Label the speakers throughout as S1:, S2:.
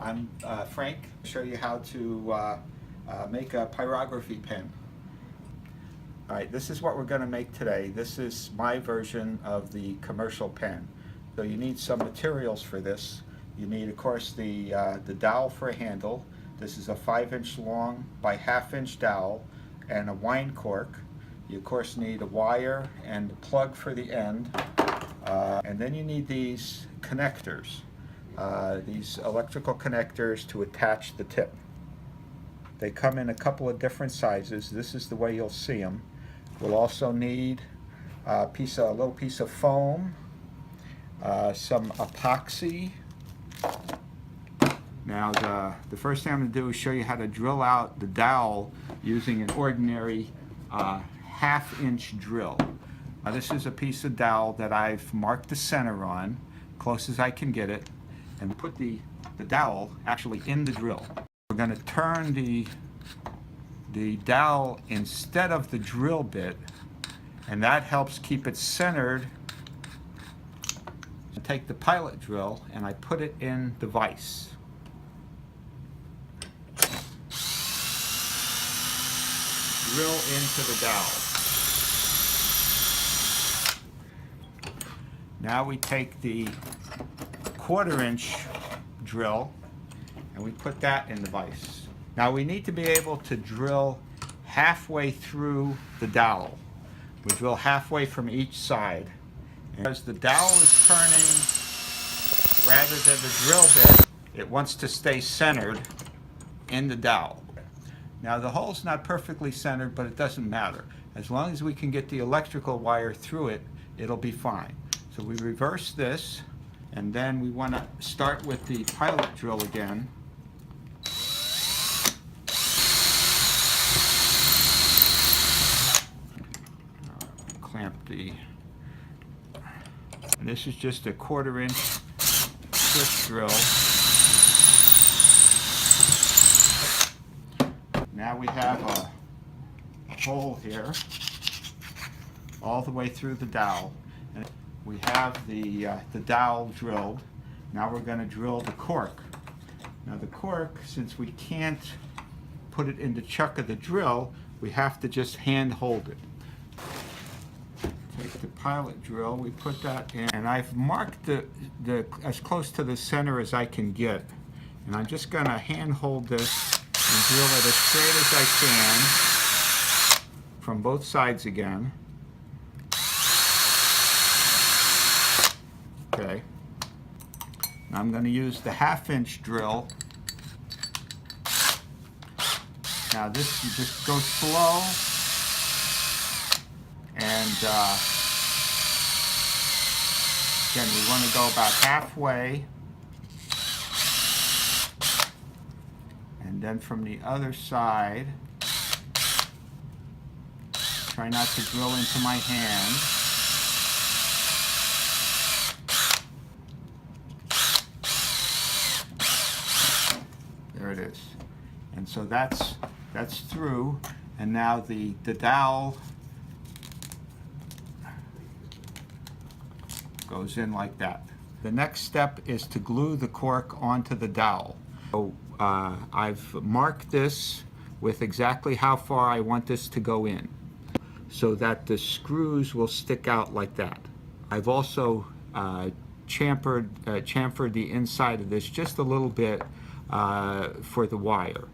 S1: I'm Frank. I'll show you how to make a pyrography pen. Alright, this is what we're going to make today. This is my version of the commercial pen. So you need some materials for this. You need, of course, the dowel for a handle. This is a 5-inch long by 1/2-inch dowel and a wine cork. You, of course, need a wire and a plug for the end. And then you need these connectors. These electrical connectors to attach the tip. They come in a couple of different sizes. This is the way you'll see them. We'll also need a little piece of foam, some epoxy. Now the first thing I'm going to do is show you how to drill out the dowel using an ordinary 1/2-inch drill. Now this is a piece of dowel that I've marked the center on, close as I can get it, and put the dowel actually in the drill. We're going to turn the dowel instead of the drill bit, and that helps keep it centered. I take the pilot drill and I put it in the vise. Drill into the dowel. Now we take the 1/4-inch drill and we put that in the vise. Now we need to be able to drill halfway through the dowel. We drill halfway from each side. And as the dowel is turning rather than the drill bit, it wants to stay centered in the dowel. Now the hole's not perfectly centered, but it doesn't matter. As long as we can get the electrical wire through it, it'll be fine. So we reverse this, and then we want to start with the pilot drill again. Clamp the, and this is just a 1/4-inch twist drill. Now we have a hole here all the way through the dowel. And we have the dowel drilled. Now we're going to drill the cork. Now the cork, since we can't put it in the chuck of the drill, we have to just hand hold it. Take the pilot drill, we put that in, and I've marked the as close to the center as I can get. And I'm just going to hand hold this and drill it as straight as I can from both sides again. Okay. Now I'm going to use the 1/2-inch drill. Now this, you just go slow, and again we want to go about halfway, and then from the other side, try not to drill into my hand. There it is. And so that's through, and now the dowel goes in like that. The next step is to glue the cork onto the dowel. So I've marked this with exactly how far I want this to go in, so that the screws will stick out like that. I've also chamfered the inside of this just a little bit for the wire.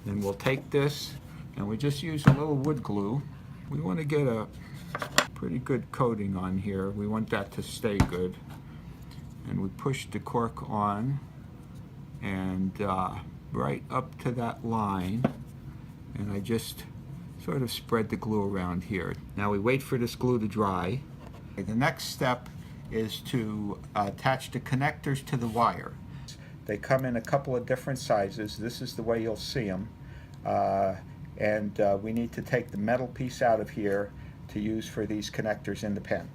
S1: Then we'll take this and we just use a little wood glue. We want to get a pretty good coating on here. We want that to stay good. And we push the cork on, and right up to that line, and I just sort of spread the glue around here. Now we wait for this glue to dry. The next step is to attach the connectors to the wire. They come in a couple of different sizes. This is the way you'll see them. And we need to take the metal piece out of here to use for these connectors in the pen.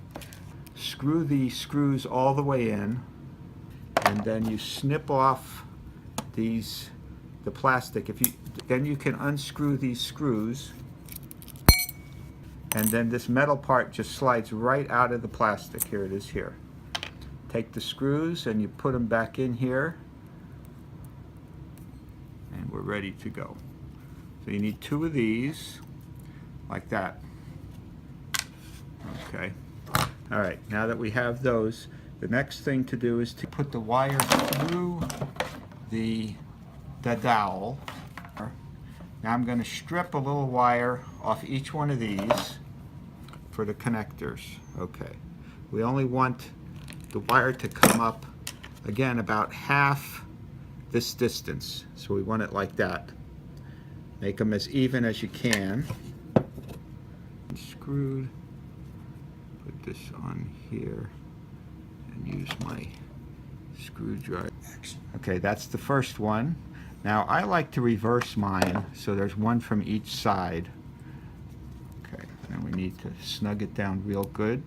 S1: Screw the screws all the way in, and then you snip off the plastic. Then you can unscrew these screws, and then this metal part just slides right out of the plastic. Here it is here. Take the screws and you put them back in here, we're ready to go. So you need 2 of these, like that. Okay. All right, now that we have those, the next thing to do is to put the wire through the dowel. Now I'm going to strip a little wire off each one of these for the connectors. Okay. We only want the wire to come up, again, about half this distance. So we want it like that. Make them as even as you can. Screwed. Put this on here and use my screwdriver. Okay, that's the first one. Now I like to reverse mine so there's one from each side. Okay, and we need to snug it down real good.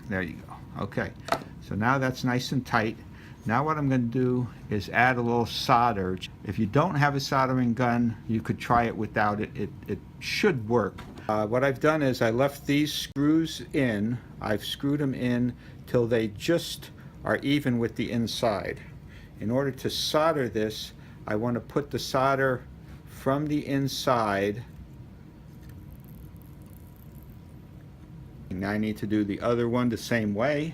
S1: There you go. Okay, so now that's nice and tight. Now what I'm going to do is add a little solder. If you don't have a soldering gun, you could try it without it. It should work. What I've done is I left these screws in. I've screwed them in till they just are even with the inside. In order to solder this, I want to put the solder from the inside. Now I need to do the other one the same way.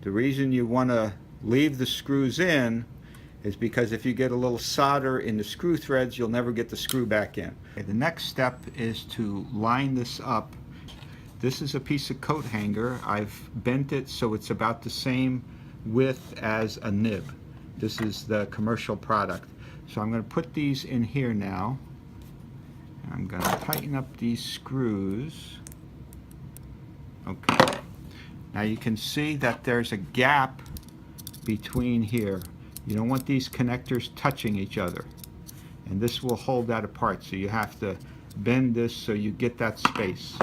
S1: The reason you want to leave the screws in is because if you get a little solder in the screw threads, you'll never get the screw back in. Okay, the next step is to line this up. This is a piece of coat hanger. I've bent it so it's about the same width as a nib. This is the commercial product. So I'm going to put these in here now. I'm going to tighten up these screws. Okay. Now you can see that there's a gap between here. You don't want these connectors touching each other. And this will hold that apart. So you have to bend this so you get that space.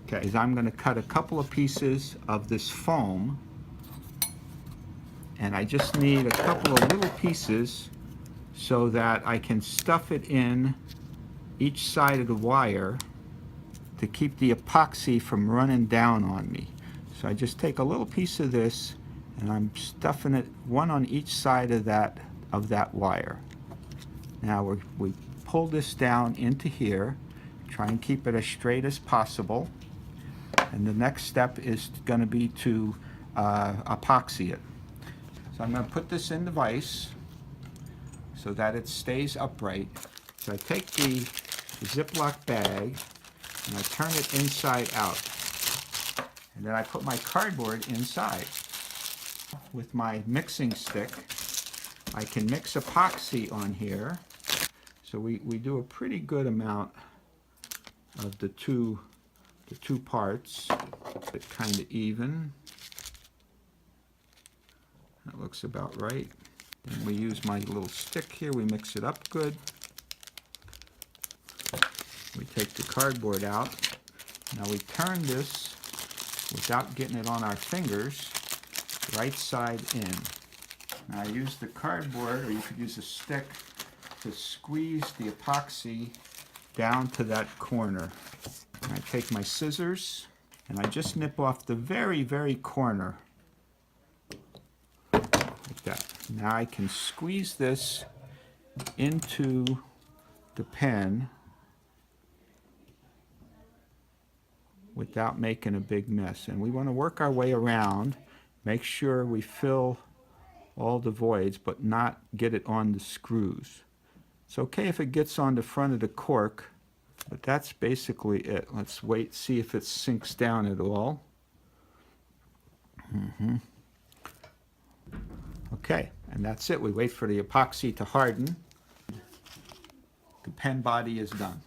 S1: Okay, I'm going to cut a couple of pieces of this foam, and I just need a couple of little pieces so that I can stuff it in each side of the wire to keep the epoxy from running down on me. So I just take a little piece of this and I'm stuffing it one on each side of that wire. Now we pull this down into here, try and keep it as straight as possible. And the next step is going to be to epoxy it. So I'm going to put this in the vise so that it stays upright. So I take the Ziploc bag and I turn it inside out. And then I put my cardboard inside. With my mixing stick, I can mix epoxy on here. So we do a pretty good amount of the two parts. It's kind of even. That looks about right. And we use my little stick here. We mix it up good. We take the cardboard out. Now we turn this without getting it on our fingers, right side in. Now I use the cardboard, or you could use a stick, to squeeze the epoxy down to that corner. And I take my scissors and I just nip off the very, very corner. Like that. Now I can squeeze this into the pen without making a big mess. And we want to work our way around, make sure we fill all the voids, but not get it on the screws. It's okay if it gets on the front of the cork, but that's basically it. Let's wait, see if it sinks down at all. Okay, and that's it. We wait for the epoxy to harden. The pen body is done.